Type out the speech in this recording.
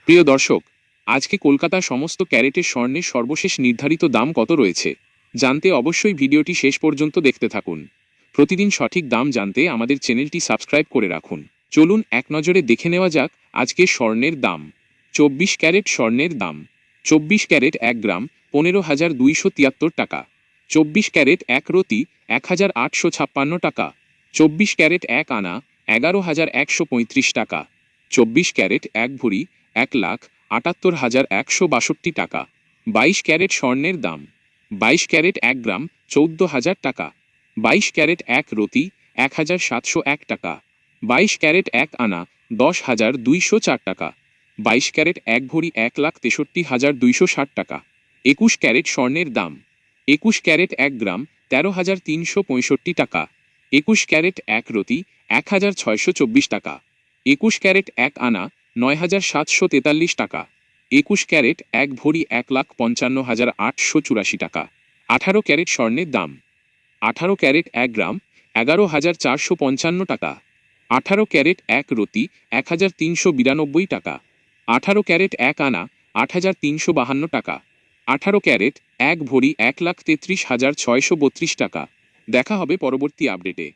প্রিয় দর্শক, আজকে কলকাতা সমস্ত ক্যারেটের স্বর্ণের সর্বশেষ নির্ধারিত দাম কত রয়েছে জানতে অবশ্যই ভিডিওটি শেষ পর্যন্ত দেখতে থাকুন। প্রতিদিন সঠিক দাম জানতে আমাদের চ্যানেলটি সাবস্ক্রাইব করে রাখুন। চলুন এক নজরে দেখে নেওয়া যাক আজকে স্বর্ণের দাম। 24 ক্যারেট স্বর্ণের দাম। 24 ক্যারেট 1 গ্রাম 15,273 টাকা। 24 ক্যারেট 1 রতি 1,856 টাকা। 24 ক্যারেট 1 আনা 11,135 টাকা। 24 ক্যারেট 1 ভরি 1,78,162 টাকা। 22 ক্যারেট স্বর্ণের দাম। 22 ক্যারেট 1 গ্রাম 14,000 টাকা। 22 ক্যারেট 1 রতি 1,701 টাকা। 22 ক্যারেট 1 আনা 10,204 টাকা। 22 ক্যারেট 1 ভরি 1,63,260 টাকা। 21 ক্যারেট স্বর্ণের দাম। 21 ক্যারেট 1 গ্রাম 13,365 টাকা। 21 ক্যারেট 1 রতি 1,624 টাকা। 21 ক্যারেট 1 আনা 9,743 টাকা। 21 ক্যারেট 1 ভরি 1,55,884 টাকা। 18 ক্যারেট স্বর্ণের দাম। 18 ক্যারেট 1 গ্রাম 11,455 টাকা। 18 ক্যারেট 1 রতি 1,392 টাকা। 18 ক্যারেট 1 আনা 8,352 টাকা। 18 ক্যারেট 1 ভরি 1,33,632 টাকা। দেখা হবে পরবর্তী আপডেটে।